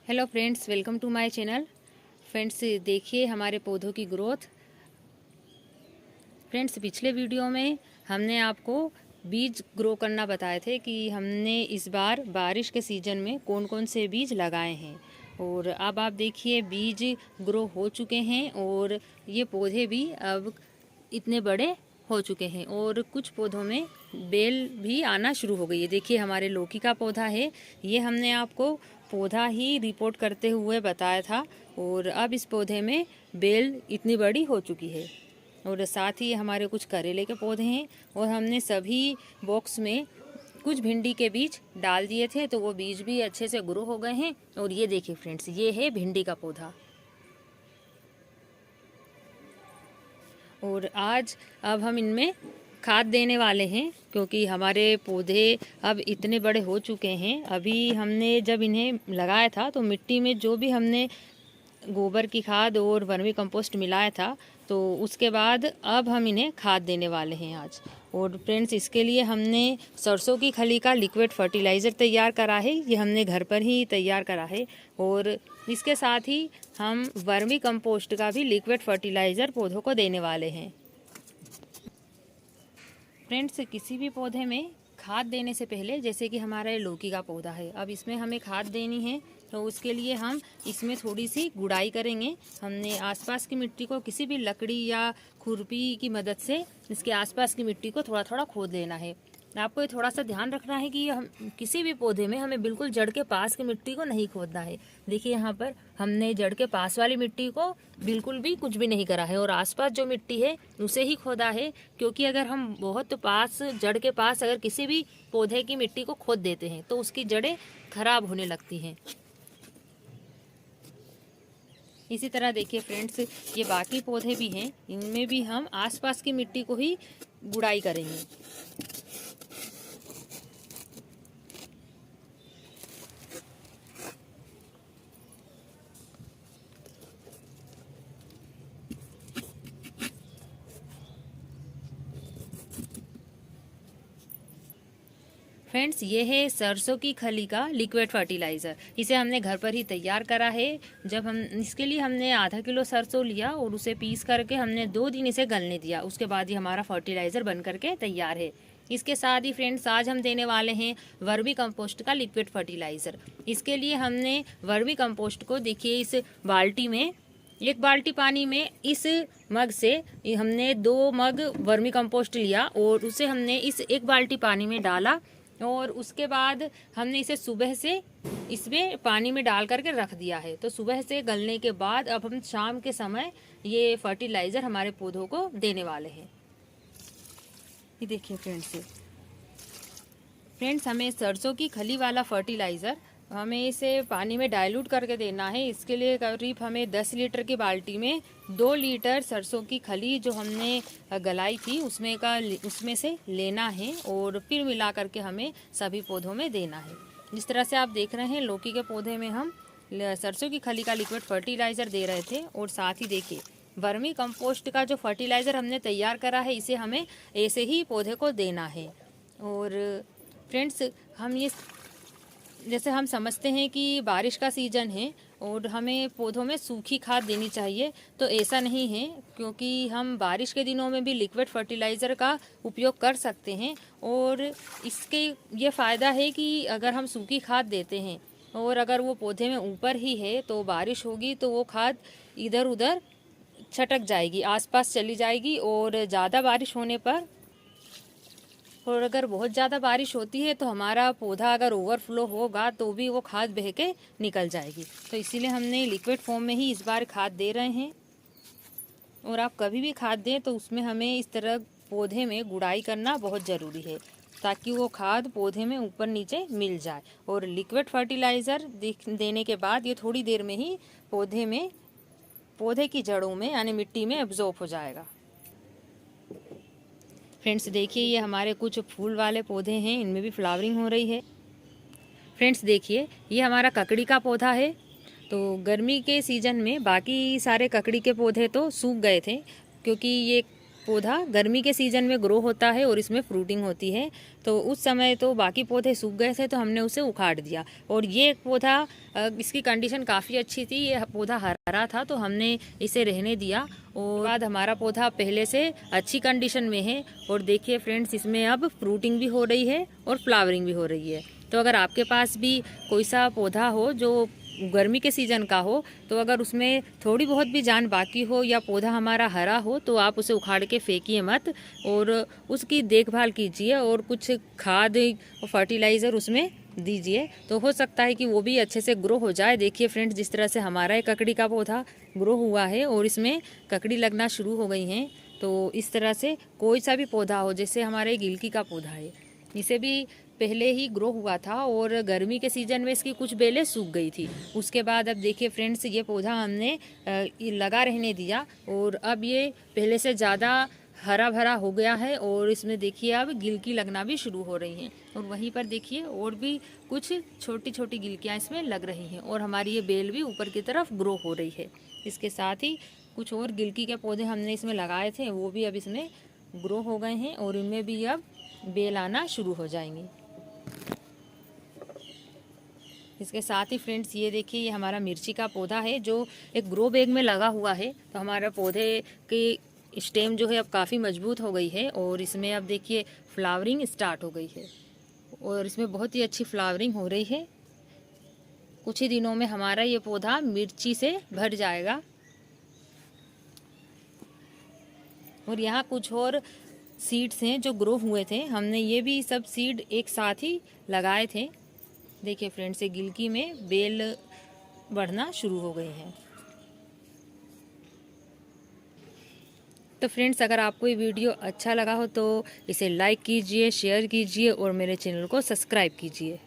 Hello friends, welcome to my channel. Friends, देखिए हमारे पौधों की ग्रोथ। फ्रेंड्स, पिछले वीडियो में हमने आपको बीज ग्रो करना बताए थे कि हमने इस बार बारिश के सीज़न में कौन कौन से बीज लगाए हैं। और अब आप देखिए बीज ग्रो हो चुके हैं और ये पौधे भी अब इतने बड़े हो चुके हैं और कुछ पौधों में बेल भी आना शुरू हो गई है। देखिए हमारे लौकी का पौधा है, ये हमने आपको पौधा ही रिपोर्ट करते हुए बताया था और अब इस पौधे में बेल इतनी बड़ी हो चुकी है। और साथ ही हमारे कुछ करेले के पौधे हैं और हमने सभी बॉक्स में कुछ भिंडी के बीज डाल दिए थे, तो वो बीज भी अच्छे से ग्रो हो गए हैं। और ये देखिए फ्रेंड्स, ये है भिंडी का पौधा। और आज अब हम इनमें खाद देने वाले हैं क्योंकि हमारे पौधे अब इतने बड़े हो चुके हैं। अभी हमने जब इन्हें लगाया था तो मिट्टी में जो भी हमने गोबर की खाद और वर्मी कंपोस्ट मिलाया था, तो उसके बाद अब हम इन्हें खाद देने वाले हैं आज। और फ्रेंड्स, इसके लिए हमने सरसों की खली का लिक्विड फर्टिलाइज़र तैयार करा है। ये हमने घर पर ही तैयार करा है। और इसके साथ ही हम वर्मी कंपोस्ट का भी लिक्विड फर्टिलाइज़र पौधों को देने वाले हैं। फ्रेंड्स, किसी भी पौधे में खाद देने से पहले, जैसे कि हमारा ये लौकी का पौधा है, अब इसमें हमें खाद देनी है, तो उसके लिए हम इसमें थोड़ी सी गुड़ाई करेंगे। हमने आसपास की मिट्टी को किसी भी लकड़ी या खुरपी की मदद से इसके आसपास की मिट्टी को थोड़ा थोड़ा खोद लेना है। आपको ये थोड़ा सा ध्यान रखना है कि हम किसी भी पौधे में हमें बिल्कुल जड़ के पास की मिट्टी को नहीं खोदना है। देखिए यहाँ पर हमने जड़ के पास वाली मिट्टी को बिल्कुल भी कुछ भी नहीं करा है और आसपास जो मिट्टी है उसे ही खोदा है, क्योंकि अगर हम बहुत पास जड़ के पास अगर किसी भी पौधे की मिट्टी को खोद देते हैं तो उसकी जड़ें खराब होने लगती हैं। इसी तरह देखिए फ्रेंड्स, ये बाकी पौधे भी हैं, इनमें भी हम आसपास की मिट्टी को ही गुड़ाई करेंगे। फ्रेंड्स, ये है सरसों की खली का लिक्विड फर्टिलाइज़र। इसे हमने घर पर ही तैयार करा है। जब हम इसके लिए हमने आधा किलो सरसों लिया और उसे पीस करके हमने 2 दिन इसे गलने दिया। उसके बाद ही हमारा फर्टिलाइज़र बन करके तैयार है। इसके साथ ही फ्रेंड्स, आज हम देने वाले हैं वर्मी कंपोस्ट का लिक्विड फर्टिलाइज़र। इसके लिए हमने वर्मी कंपोस्ट को, देखिए इस बाल्टी में, 1 बाल्टी पानी में इस मग से हमने 2 मग वर्मी कंपोस्ट लिया और उसे हमने इस 1 बाल्टी पानी में डाला। और उसके बाद हमने इसे सुबह से इसमें पानी में डाल करके रख दिया है। तो सुबह से गलने के बाद अब हम शाम के समय ये फर्टिलाइज़र हमारे पौधों को देने वाले हैं। ये देखिए फ्रेंड्स, हमें सरसों की खली वाला फर्टिलाइज़र हमें इसे पानी में डाइल्यूट करके देना है। इसके लिए करीब हमें 10 लीटर की बाल्टी में 2 लीटर सरसों की खली जो हमने गलाई थी उसमें से लेना है और फिर मिला करके हमें सभी पौधों में देना है। जिस तरह से आप देख रहे हैं, लौकी के पौधे में हम सरसों की खली का लिक्विड फर्टिलाइज़र दे रहे थे और साथ ही देखिए वर्मी कंपोस्ट का जो फर्टिलाइज़र हमने तैयार करा है, इसे हमें ऐसे ही पौधे को देना है। और फ्रेंड्स, हम ये, जैसे हम समझते हैं कि बारिश का सीज़न है और हमें पौधों में सूखी खाद देनी चाहिए, तो ऐसा नहीं है, क्योंकि हम बारिश के दिनों में भी लिक्विड फर्टिलाइज़र का उपयोग कर सकते हैं। और इसके ये फ़ायदा है कि अगर हम सूखी खाद देते हैं और अगर वो पौधे में ऊपर ही है तो बारिश होगी तो वो खाद इधर उधर छटक जाएगी, आसपास चली जाएगी। और ज़्यादा बारिश होने पर, और अगर बहुत ज़्यादा बारिश होती है तो हमारा पौधा अगर ओवरफ्लो होगा तो भी वो खाद बह के निकल जाएगी। तो इसीलिए हमने लिक्विड फॉर्म में ही इस बार खाद दे रहे हैं। और आप कभी भी खाद दें तो उसमें हमें इस तरह पौधे में गुड़ाई करना बहुत ज़रूरी है, ताकि वो खाद पौधे में ऊपर नीचे मिल जाए। और लिक्विड फर्टिलाइज़र देने के बाद ये थोड़ी देर में ही पौधे की जड़ों में यानी मिट्टी में एब्जॉर्ब हो जाएगा। फ्रेंड्स, देखिए ये हमारे कुछ फूल वाले पौधे हैं, इनमें भी फ्लावरिंग हो रही है। फ्रेंड्स, देखिए ये हमारा ककड़ी का पौधा है। तो गर्मी के सीज़न में बाकी सारे ककड़ी के पौधे तो सूख गए थे, क्योंकि ये पौधा गर्मी के सीज़न में ग्रो होता है और इसमें फ्रूटिंग होती है। तो उस समय तो बाकी पौधे सूख गए थे तो हमने उसे उखाड़ दिया। और ये एक पौधा इसकी कंडीशन काफ़ी अच्छी थी, ये पौधा हरा था तो हमने इसे रहने दिया। और बाद हमारा पौधा पहले से अच्छी कंडीशन में है। और देखिए फ्रेंड्स, इसमें अब फ्रूटिंग भी हो रही है और फ्लावरिंग भी हो रही है। तो अगर आपके पास भी कोई सा पौधा हो जो गर्मी के सीज़न का हो, तो अगर उसमें थोड़ी बहुत भी जान बाकी हो या पौधा हमारा हरा हो तो आप उसे उखाड़ के फेंकिए मत और उसकी देखभाल कीजिए और कुछ खाद और फर्टिलाइज़र उसमें दीजिए, तो हो सकता है कि वो भी अच्छे से ग्रो हो जाए। देखिए फ्रेंड्स, जिस तरह से हमारा एक ककड़ी का पौधा ग्रो हुआ है और इसमें ककड़ी लगना शुरू हो गई हैं। तो इस तरह से कोई सा भी पौधा हो, जैसे हमारे गिलकी का पौधा है, इसे भी पहले ही ग्रो हुआ था और गर्मी के सीज़न में इसकी कुछ बेलें सूख गई थी। उसके बाद अब देखिए फ्रेंड्स, ये पौधा हमने लगा रहने दिया और अब ये पहले से ज़्यादा हरा भरा हो गया है और इसमें देखिए अब गिलकी लगना भी शुरू हो रही हैं। और वहीं पर देखिए और भी कुछ छोटी छोटी गिलकियाँ इसमें लग रही हैं और हमारी ये बेल भी ऊपर की तरफ ग्रो हो रही है। इसके साथ ही कुछ और गिलकी के पौधे हमने इसमें लगाए थे, वो भी अब इसमें ग्रो हो गए हैं और इनमें भी अब बेल आना शुरू हो जाएंगी। इसके साथ ही फ्रेंड्स, ये देखिए, ये हमारा मिर्ची का पौधा है जो एक ग्रो बैग में लगा हुआ है। तो हमारा पौधे की स्टेम जो है अब काफ़ी मजबूत हो गई है और इसमें अब देखिए फ्लावरिंग स्टार्ट हो गई है और इसमें बहुत ही अच्छी फ्लावरिंग हो रही है। कुछ ही दिनों में हमारा ये पौधा मिर्ची से भर जाएगा। और यहाँ कुछ और सीड्स हैं जो ग्रो हुए थे, हमने ये भी सब सीड एक साथ ही लगाए थे। देखिए फ्रेंड्स, ये गिलकी में बेल बढ़ना शुरू हो गई है। तो फ्रेंड्स, अगर आपको ये वीडियो अच्छा लगा हो तो इसे लाइक कीजिए, शेयर कीजिए और मेरे चैनल को सब्सक्राइब कीजिए।